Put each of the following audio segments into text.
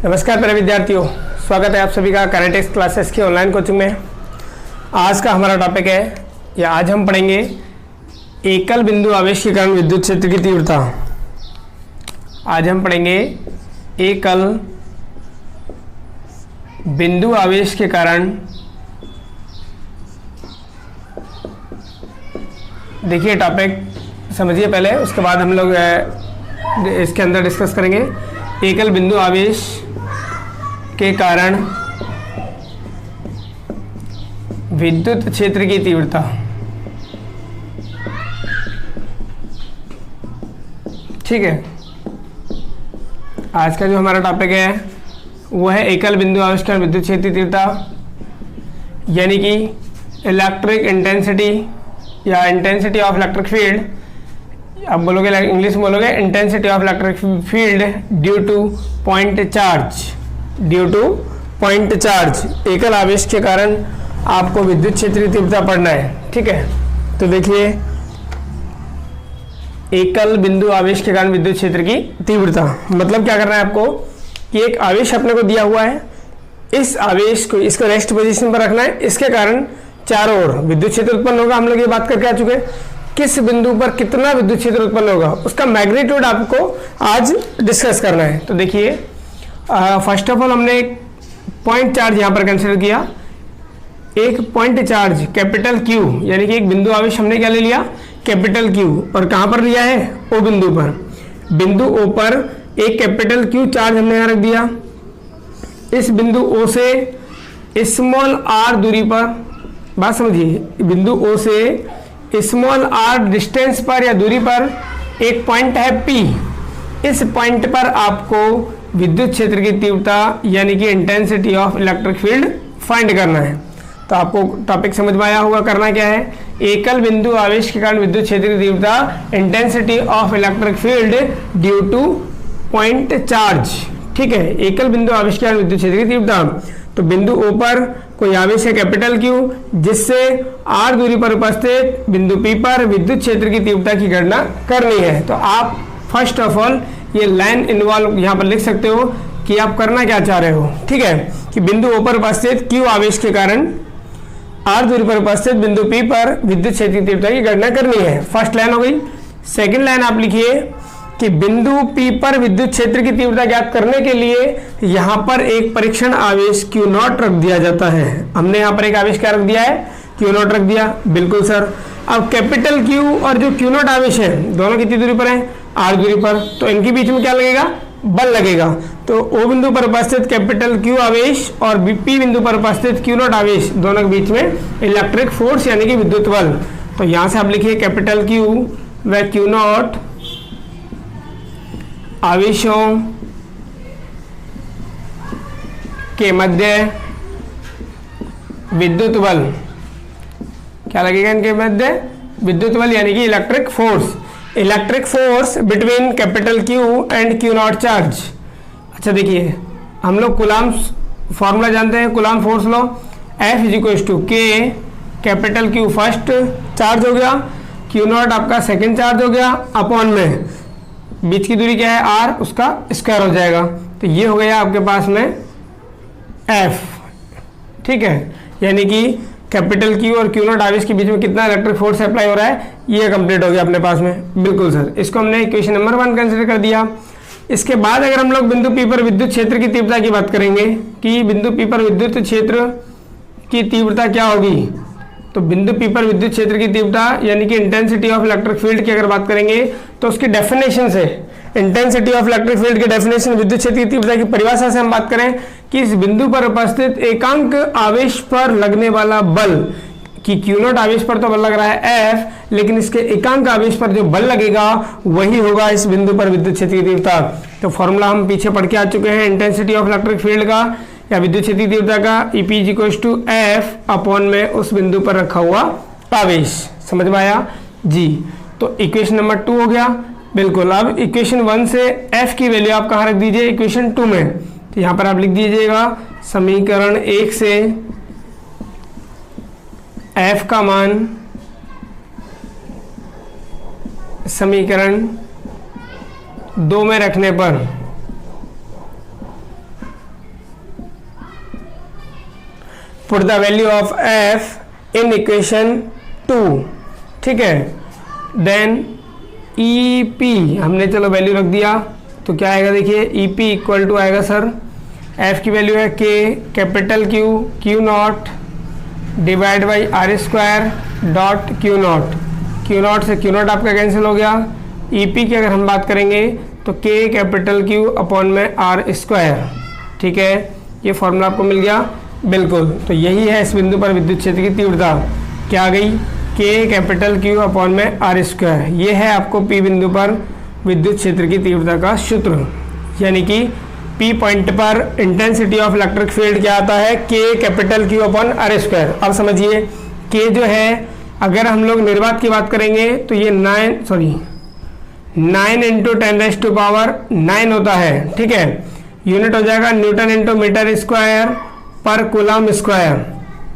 नमस्कार प्यारे विद्यार्थियों, स्वागत है आप सभी का कैरेटिक्स क्लासेस की ऑनलाइन कोचिंग में। आज का हमारा टॉपिक है, या आज हम पढ़ेंगे एकल बिंदु आवेश के कारण विद्युत क्षेत्र की तीव्रता। आज हम पढ़ेंगे एकल बिंदु आवेश के कारण, देखिए टॉपिक समझिए पहले, उसके बाद हम लोग इसके अंदर डिस्कस करेंगे। एकल बिंदु आवेश के कारण विद्युत क्षेत्र की तीव्रता। ठीक है, आज का जो हमारा टॉपिक है वो है एकल बिंदु आवेश के कारण विद्युत क्षेत्र की तीव्रता, यानी कि इलेक्ट्रिक इंटेंसिटी या इंटेंसिटी ऑफ इलेक्ट्रिक फील्ड। आप बोलोगे, इंग्लिश में बोलोगे intensity of electric field due two point charge. Due two point charge, एकल आवेश के कारण आपको विद्युत क्षेत्र की तीव्रता पढ़ना है। ठीक है, तो देखिए एकल बिंदु आवेश के कारण विद्युत क्षेत्र की तीव्रता मतलब क्या करना है आपको कि एक आवेश अपने को दिया हुआ है, इस आवेश को इसको रेस्ट पोजीशन पर रखना है, इसके कारण चारों ओर विद्युत क्षेत्र उत्पन्न होगा। हम लोग ये बात करके आ चुके हैं, किस बिंदु पर कितना विद्युत क्षेत्र उत्पन्न होगा उसका मैग्नीट्यूड आपको आज डिस्कस करना है। तो देखिए फर्स्ट ऑफ ऑल हमने एक पॉइंट चार्ज यहाँ पर कंसिडर किया। एक पॉइंट चार्ज कैपिटल क्यू, यानी कि एक बिंदु आवेश हमने क्या ले लिया, कैपिटल क्यू, और कहाँ पर लिया है, ओ बिंदु पर। बिंदु ओ पर एक कैपिटल क्यू चार्ज हमने यहाँ रख दिया। इस बिंदु ओ से स्मॉल आर दूरी पर, बात समझिए, बिंदु ओ से स्मॉल आर डिस्टेंस पर या दूरी पर एक पॉइंट है पी। इस पॉइंट पर आपको विद्युत क्षेत्र की तीव्रता यानी कि intensity of electric field find करना है। तो आपको टॉपिक समझ में आया होगा, करना क्या है, एकल बिंदु आवेश के कारण विद्युत क्षेत्र की तीव्रता intensity of electric field due two point charge. ठीक है, एकल बिंदु आवेश के कारण विद्युत क्षेत्र की तीव्रता। तो बिंदु ओ पर कोई आवेश है कैपिटल क्यू, जिससे आर दूरी पर उपस्थित बिंदु पी पर विद्युत क्षेत्र की तीव्रता की गणना करनी है। तो आप फर्स्ट ऑफ ऑल ये लाइन इन्वॉल्व यहाँ पर लिख सकते हो कि आप करना क्या चाह रहे हो। ठीक है, कि बिंदु ओ पर उपस्थित क्यू आवेश के कारण आर दूरी पर उपस्थित बिंदु पी पर विद्युत क्षेत्र की तीव्रता की गणना करनी है। फर्स्ट लाइन हो गई। सेकंड लाइन आप लिखिए कि बिंदु पी पर विद्युत क्षेत्र की तीव्रता ज्ञात करने के लिए यहाँ पर एक परीक्षण आवेश क्यू नॉट रख दिया जाता है। हमने यहाँ पर एक आवेश क्या रख दिया है, क्यू नॉट रख दिया, बिल्कुल सर। अब कैपिटल क्यू और जो क्यू नॉट आवेश है दोनों कितनी दूरी पर है, आर दूरी पर, तो इनके बीच में क्या लगेगा, बल लगेगा। तो ओ बिंदु पर उपस्थित कैपिटल क्यू आवेश और पी बिंदु पर उपस्थित क्यू नॉट आवेश दोनों के बीच में इलेक्ट्रिक फोर्स यानी कि विद्युत बल। तो यहां से आप लिखिए कैपिटल क्यू व क्यू नॉट आवेशों के मध्य विद्युत बल, क्या लगेगा इनके मध्य, विद्युत बल यानी कि electric force. Electric force between capital Q and Q nought charge. अच्छा देखिए, हम लोग कूलाम फॉर्मूला जानते हैं, Coulomb force law, F is equal to K capital Q first charge हो गया, क्यू नॉट आपका सेकेंड चार्ज हो गया, अपॉन में बीच की दूरी क्या है आर, उसका स्क्वायर हो जाएगा। तो ये हो गया आपके पास में F। ठीक है, यानी कि कैपिटल क्यू और क्यू नॉट आवेश के बीच में कितना इलेक्ट्रिक फोर्स अप्लाई हो रहा है, ये कंप्लीट हो गया अपने पास में। बिल्कुल सर, इसको हमने इक्वेशन नंबर 1 कंसिडर कर दिया। इसके बाद अगर हम लोग बिंदु पी पर विद्युत क्षेत्र की तीव्रता की बात करेंगे कि बिंदु पी पर विद्युत क्षेत्र की तीव्रता क्या होगी, तो बिंदु पी पर विद्युत क्षेत्र की तीव्रता यानी कि इंटेंसिटी ऑफ इलेक्ट्रिक फील्ड की अगर बात करेंगे तो उसकी डेफिनेशन से, इंटेंसिटी ऑफ इलेक्ट्रिक फील्ड की डेफिनेशन, विद्युत क्षेत्र की तीव्रता की परिभाषा से हम बात करें कि इस बिंदु पर उपस्थित एकांक आवेश पर लगने वाला बल, कि क्यू नॉट आवेश पर तो बल लग रहा है F, लेकिन इसके एकांक आवेश पर जो बल लगेगा वही होगा इस बिंदु पर विद्युत क्षेत्र की तीव्रता। तो फॉर्मूला हम पीछे पढ़ के आ चुके हैं इंटेंसिटी ऑफ इलेक्ट्रिक फील्ड का या विद्युत क्षेत्र की तीव्रता का, EP is equal to F upon में उस बिंदु पर रखा हुआ आवेश। समझ में आया जी। तो इक्वेशन नंबर 2 हो गया। बिल्कुल, अब इक्वेशन 1 से F की वैल्यू आप कहाँ रख दीजिए, इक्वेशन 2 में। तो यहाँ पर आप लिख दीजिएगा समीकरण 1 से F का मान समीकरण 2 में रखने पर put the value of F in equation 2, ठीक है। देन ई पी हमने चलो वैल्यू रख दिया, तो क्या आएगा देखिए, ई पी इक्वल टू आएगा सर, एफ की वैल्यू है K capital Q Q nought divide by R square dot Q nought, Q nought से क्यू नॉट आपका कैंसिल हो गया। ई पी की अगर हम बात करेंगे तो के कैपिटल क्यू अपॉन में आर स्क्वायर, ठीक है, ये फॉर्मूला आपको मिल गया, बिल्कुल। तो यही है इस बिंदु पर विद्युत क्षेत्र की तीव्रता, क्या आ गई, के कैपिटल क्यू अपॉन में आर स्क्वायर। ये है आपको पी बिंदु पर विद्युत क्षेत्र की तीव्रता का सूत्र, यानी कि पी पॉइंट पर इंटेंसिटी ऑफ इलेक्ट्रिक फील्ड क्या आता है, K capital Q upon R square. अब समझिए के जो है, अगर हम लोग निर्वात की बात करेंगे तो ये 9 इंटू 10⁻⁹ होता है, ठीक है। यूनिट हो जाएगा न्यूटन इंटू मीटर स्क्वायर पर कूलम स्क्वायर।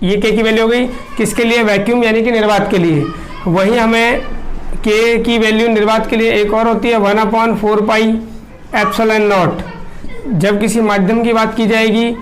ये के की वैल्यू हो गई किसके लिए, वैक्यूम यानी कि निर्वात के लिए। वहीं हमें के की वैल्यू निर्वात के लिए एक और होती है 1/4πε0। जब किसी माध्यम की बात की जाएगी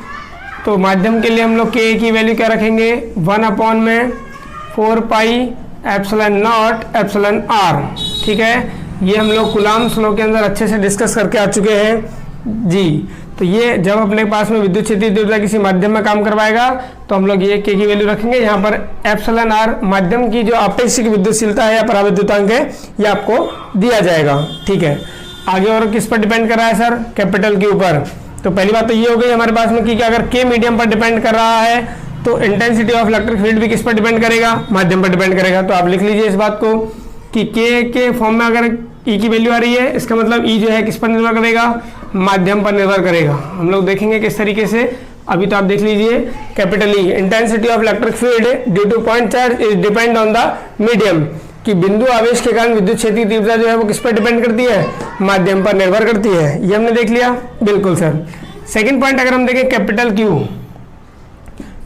तो माध्यम के लिए हम लोग के की वैल्यू क्या रखेंगे, 1/4πε0εr, ठीक है। ये हम लोग कूलम्ब लॉ के अंदर अच्छे से डिस्कस करके आ चुके हैं जी। तो ये जब अपने पास में विद्युत क्षेत्रीय तीव्रता किसी माध्यम में काम करवाएगा तो हम लोग ये के की वैल्यू रखेंगे। यहाँ पर एप्सिलॉन आर माध्यम की जो आपेक्षिक विद्युतशीलता है या पराविद्युतांक है, ये आपको दिया जाएगा, ठीक है। आगे और किस पर डिपेंड कर रहा है सर, कैपिटल के ऊपर। तो पहली बात तो ये हो गई हमारे पास में कि अगर के मीडियम पर डिपेंड कर रहा है तो इंटेंसिटी ऑफ इलेक्ट्रिक फील्ड भी किस पर डिपेंड करेगा, माध्यम पर डिपेंड करेगा। तो आप लिख लीजिए इस बात को कि के फॉर्म में अगर ई की वैल्यू आ रही है, इसका मतलब ई जो है किस पर निर्भर करेगा, माध्यम पर निर्भर करेगा। हम लोग देखेंगे किस तरीके से, अभी तो आप देख लीजिए capital E, intensity of electric field due two point charge is depend on the medium, कि बिंदु आवेश के कारण विद्युत क्षेत्रीय तीव्रता जो है वो किस पर डिपेंड करती है, माध्यम पर निर्भर करती है। ये हमने देख लिया, बिल्कुल सर। सेकंड पॉइंट अगर हम देखें कैपिटल क्यू,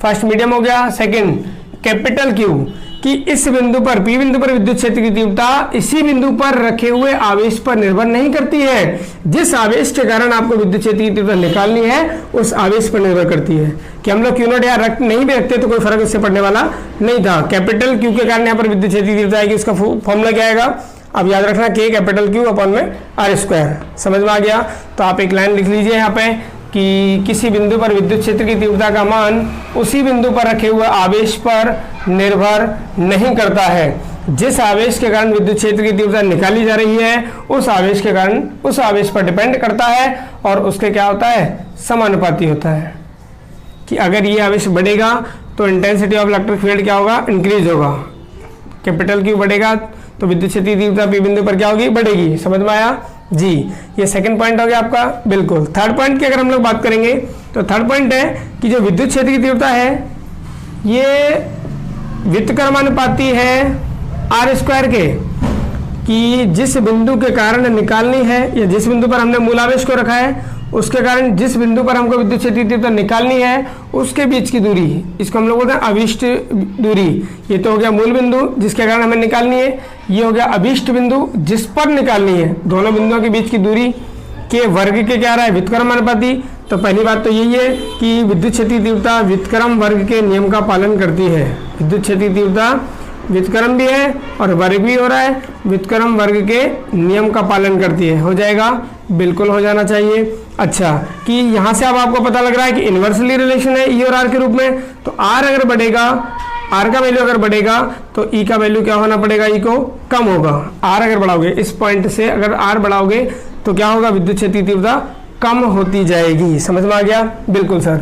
फर्स्ट मीडियम हो गया, सेकंड कैपिटल क्यू, कि इस बिंदु पर पी बिंदु पर विद्युत क्षेत्र की तीव्रता इसी बिंदु पर रखे हुए आवेश पर निर्भर नहीं करती है। जिस आवेश के कारण आपको विद्युत क्षेत्र की तीव्रता निकालनी है उस आवेश पर निर्भर करती है। कि हम लोग क्यू नॉट यहाँ रख नहीं भी रखते तो कोई फर्क इससे पड़ने वाला नहीं था। कैपिटल क्यू के कारण यहाँ पर विद्युत क्षेत्र की तीव्रता आएगी, उसका फॉर्मूला क्या आएगा, अब याद रखना के कैपिटल क्यू अपॉन में आर स्क्वायर। समझ में आ गया। तो आप एक लाइन लिख लीजिए यहाँ पे कि किसी बिंदु पर विद्युत क्षेत्र की तीव्रता का मान उसी बिंदु पर रखे हुए आवेश पर निर्भर नहीं करता है। जिस आवेश के कारण विद्युत क्षेत्र की तीव्रता निकाली जा रही है उस आवेश के कारण उस आवेश पर डिपेंड करता है और उसके क्या होता है, समानुपाती होता है। कि अगर ये आवेश बढ़ेगा तो इंटेंसिटी ऑफ इलेक्ट्रिक फील्ड क्या होगा, इंक्रीज होगा। कैपिटल क्यू बढ़ेगा तो विद्युत क्षेत्र की तीव्रता पी बिंदु पर क्या होगी, बढ़ेगी। समझ में आया जी। ये सेकंड पॉइंट हो गया आपका, बिल्कुल। थर्ड पॉइंट की अगर हम लोग बात करेंगे तो थर्ड पॉइंट है कि जो विद्युत क्षेत्र की तीव्रता है ये व्युत्क्रमानुपाती है आर स्क्वायर के, कि जिस बिंदु के कारण निकालनी है या जिस बिंदु पर हमने मूलावेश को रखा है उसके कारण जिस बिंदु पर हमको विद्युत क्षेत्र की तीव्रता निकालनी है उसके बीच की दूरी, इसको हम लोग बोलते हैं अभीष्ट दूरी। ये तो हो गया मूल बिंदु जिसके कारण हमें निकालनी है, ये हो गया अभीष्ट बिंदु जिस पर निकालनी है। दोनों बिंदुओं के बीच की दूरी के वर्ग के क्या रहा है, व्युत्क्रमानुपाती। तो पहली बात तो यही है कि विद्युत क्षेत्र की तीव्रता व्युत्क्रम वर्ग के नियम का पालन करती है। विद्युत क्षेत्र की तीव्रता व्युत्क्रम भी है और वर्ग भी हो रहा है, व्युत्क्रम वर्ग के नियम का पालन करती है। हो जाएगा, बिल्कुल हो जाना चाहिए। अच्छा, कि यहाँ से अब आपको पता लग रहा है कि इन्वर्सली रिलेशन है ई और आर के रूप में। तो आर अगर बढ़ेगा, आर का वैल्यू अगर बढ़ेगा तो ई का वैल्यू क्या होना पड़ेगा, ई को कम होगा। आर अगर बढ़ाओगे इस पॉइंट से, अगर आर बढ़ाओगे तो क्या होगा, विद्युत क्षेत्र की तीव्रता कम होती जाएगी। समझ में आ गया, बिल्कुल सर।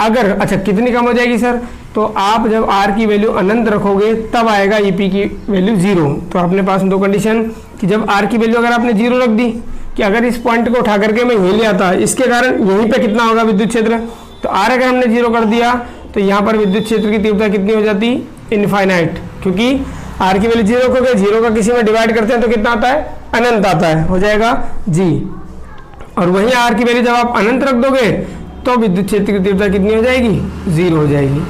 अगर अच्छा कितनी कम हो जाएगी सर, तो आप जब आर की वैल्यू अनंत रखोगे तब आएगा ईपी की वैल्यू 0। तो अपने पास दो कंडीशन कि जब आर की वैल्यू अगर आपने 0 रख दी, कि अगर इस पॉइंट को उठा करके मैं यहीं ले आता, इसके कारण यहीं पे कितना होगा विद्युत क्षेत्र, तो आर अगर हमने 0 कर दिया तो यहाँ पर विद्युत क्षेत्र की तीव्रता कितनी हो जाती, इनफाइनाइट। क्योंकि आर की वैल्यू 0 को 0 का किसी में डिवाइड करते हैं तो कितना आता है, अनंत आता है। हो जाएगा जी। और वहीं आर की वैल्यू जब आप अनंत रख दोगे तो विद्युत क्षेत्र की तीव्रता कितनी हो जाएगी, 0 हो जाएगी।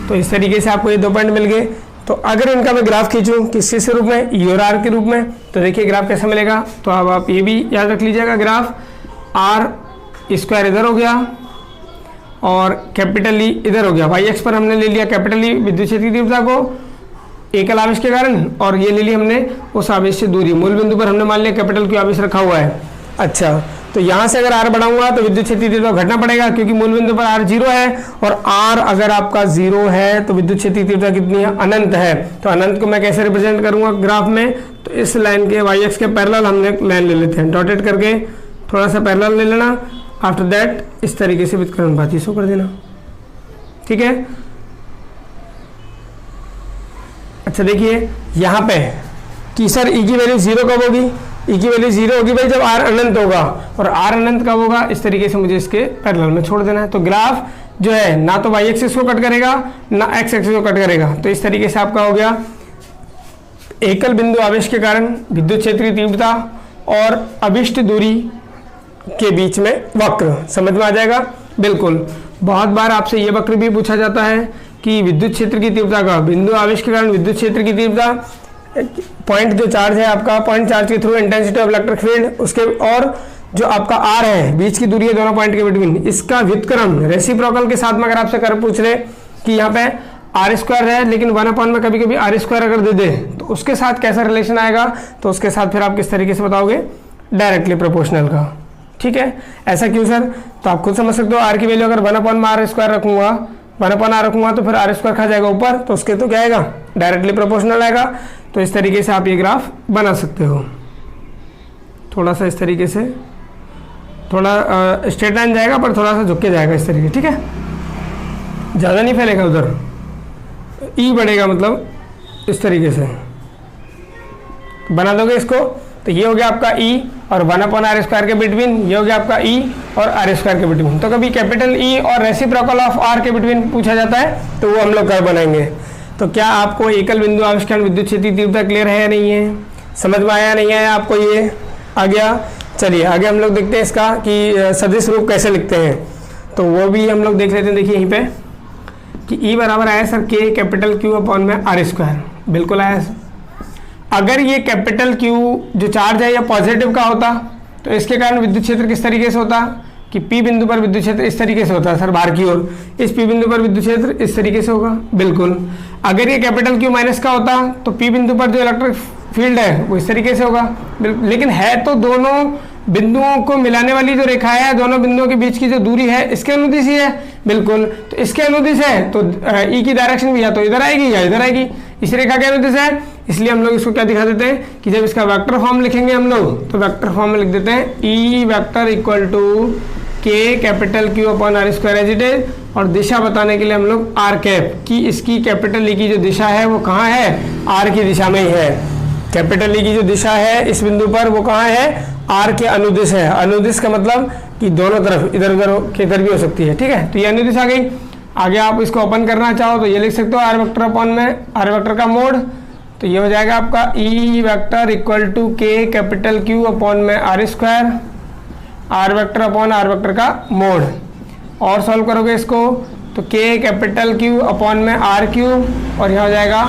तो इस तरीके से आपको ये दो पॉइंट मिल गए। तो अगर इनका मैं ग्राफ खींचूं किस रूप में, ई और आर के रूप में, तो देखिए ग्राफ कैसे मिलेगा। तो अब आप ये भी याद रख लीजिएगा, ग्राफ आर स्क्वायर इधर हो गया और कैपिटल ई इधर हो गया। वाई एक्स पर हमने ले लिया कैपिटल ई विद्युत क्षेत्र की तीव्रता को एकल आवेश के कारण, और ये ले ली हमने उस आवेश से दूरी। मूल बिंदु पर हमने मान लिया कैपिटल क्यू आवेश रखा हुआ है। अच्छा, तो यहाँ से अगर आर बढ़ाऊंगा तो विद्युत क्षेत्र की तीव्रता घटना पड़ेगा, क्योंकि मूल बिंदु पर आर 0 है, और आर अगर आपका 0 है तो विद्युत क्षेत्र की तीव्रता कितनी है, अनंत है। तो अनंत को मैं कैसे रिप्रेजेंट करूंगा ग्राफ में, तो इस लाइन के वाई एक्स के पैरेलल हमने लाइन ले लेते हैं, डॉटेड करके थोड़ा सा पैरेलल ले लेना। आफ्टर दैट इस तरीके से वितरण अनुपात शो कर देना, ठीक है। अच्छा देखिए यहाँ पे कि सर ई की वैल्यू 0 कब होगी, ई की वैल्यू 0 होगी भाई जब आर अनंत होगा, और आर अनंत कब होगा, इस तरीके से मुझे इसके पैरेलल में छोड़ देना है। तो ग्राफ जो है ना तो वाई एक्सिस को कट करेगा ना एक्स एक्सिस को कट करेगा। तो इस तरीके से आपका हो गया एकल बिंदु आवेश के कारण विद्युत क्षेत्र की तीव्रता और अभिष्ट दूरी के बीच में वक्र। समझ में आ जाएगा। बिल्कुल, बहुत बार आपसे ये वक्र भी पूछा जाता है कि विद्युत क्षेत्र की तीव्रता का, बिंदु आवेश के कारण विद्युत क्षेत्र की तीव्रता, पॉइंट जो चार्ज है आपका, पॉइंट चार्ज के through intensity of electric field उसके, और जो आपका आर है बीच की दूरी है दोनों पॉइंट के बिटवीन, इसका व्युत्क्रम रेसिप्रोकल के साथ में अगर आपसे कर पूछ ले कि यहाँ पे आर स्क्वायर है लेकिन 1/, में कभी कभी आर स्क्वायर अगर दे दे तो उसके साथ कैसा रिलेशन आएगा, तो उसके साथ फिर आप किस तरीके से बताओगे, डायरेक्टली प्रोपोर्शनल का। ठीक है, ऐसा क्यों सर, तो आप खुद समझ सकते हो। आर की वैल्यू अगर 1/, में आर स्क्वायर रखूंगा, 1/r रखूंगा तो फिर आर स्क्वायर खा जाएगा ऊपर, तो उसके तो क्या आएगा, डायरेक्टली प्रोपोर्शनल आएगा। तो इस तरीके से आप ये ग्राफ बना सकते हो। थोड़ा सा इस तरीके से, थोड़ा स्ट्रेट लाइन जाएगा पर थोड़ा सा झुक के जाएगा इस तरीके, ठीक है, ज़्यादा नहीं फैलेगा उधर, ई बढ़ेगा मतलब इस तरीके से बना दोगे इसको। तो ये हो गया आपका ई और 1/r स्क्वायर के बिटवीन, ये हो गया आपका ई और आर स्क्वायर के बिटवीन। तो कभी कैपिटल ई और रेसिप्रोकल ऑफ आर के बिटवीन पूछा जाता है तो वो हम लोग कर बनाएंगे। तो क्या आपको एकल बिंदु आवेश के कारण विद्युत क्षेत्र की तीव्रता क्लियर है या नहीं है, समझ में आया नहीं आया आपको, ये आ गया। चलिए आगे हम लोग देखते हैं इसका कि सदिश रूप कैसे लिखते हैं, तो वो भी हम लोग देख लेते हैं। देखिए यहीं पे कि ई बराबर आया सर के कैपिटल क्यू अपॉन में आर स्क्वायर, बिल्कुल आया सर। अगर ये कैपिटल क्यू जो चार्ज है या पॉजिटिव का होता तो इसके कारण विद्युत क्षेत्र किस तरीके से होता कि पी बिंदु पर विद्युत क्षेत्र इस तरीके से होता है सर, बाहर की ओर, इस पी बिंदु पर विद्युत क्षेत्र इस तरीके से होगा, बिल्कुल। अगर ये कैपिटल क्यू माइनस का होता तो पी बिंदु पर जो इलेक्ट्रिक फील्ड है वो इस तरीके से होगा, लेकिन है तो दोनों बिंदुओं को मिलाने वाली जो रेखा है, दोनों बिंदुओं के बीच की जो दूरी है इसके अनुदिश ही है, बिल्कुल। तो इसके अनुदिश है तो ई की डायरेक्शन भी या तो इधर आएगी या इधर आएगी, इस रेखा के अनुदिश है, इसलिए हम लोग इसको क्या दिखा देते हैं कि जब इसका वेक्टर फॉर्म लिखेंगे हम लोग तो वेक्टर फॉर्म में लिख देते हैं E vector equal to K capital Q upon R square as it is, और दिशा बताने के लिए हम लोग आर कैप की, इसकी कैपिटल ई की जो दिशा है वो कहाँ है, आर की दिशा में ही है। कैपिटल ई की जो दिशा है इस बिंदु पर वो कहाँ है, आर के अनुदिश है। अनुदिश का मतलब कि दोनों तरफ इधर उधर के इधर भी हो सकती है, ठीक है। तो ये अनुदिश आ गई। आगे आप इसको ओपन करना चाहो तो ये लिख सकते हो आर वेक्टर अपॉन में आर वेक्टर का मोड, तो ये हो जाएगा आपका E vector equal to K capital Q upon में R square, R vector upon R vector का मोड। और सॉल्व करोगे इसको तो के कैपिटल क्यू अपॉन में आर क्यूब और यहाँ हो जाएगा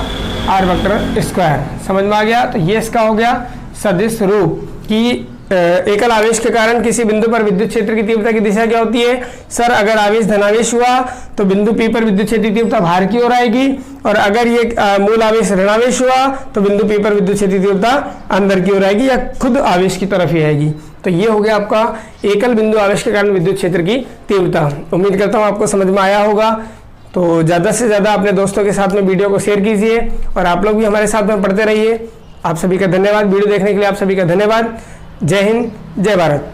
आर वेक्टर स्क्वायर। समझ में आ गया। तो ये इसका हो गया सदिश रूप कि एकल आवेश के कारण किसी बिंदु पर विद्युत क्षेत्र की तीव्रता की दिशा क्या होती है। सर अगर आवेश धनावेश हुआ तो बिंदु P पर विद्युत क्षेत्र की तीव्रता बाहर की ओर आएगी, और अगर ये मूल आवेश ऋणावेश हुआ तो बिंदु P पर विद्युत क्षेत्र की तीव्रता अंदर की ओर आएगी या खुद आवेश की तरफ ही आएगी। तो ये हो गया आपका एकल बिंदु आवेश के कारण विद्युत क्षेत्र की तीव्रता। उम्मीद करता हूँ आपको समझ में आया होगा। तो ज़्यादा से ज़्यादा अपने दोस्तों के साथ में वीडियो को शेयर कीजिए और आप लोग भी हमारे साथ में पढ़ते रहिए। आप सभी का धन्यवाद, वीडियो देखने के लिए आप सभी का धन्यवाद। जय हिंद, जय भारत।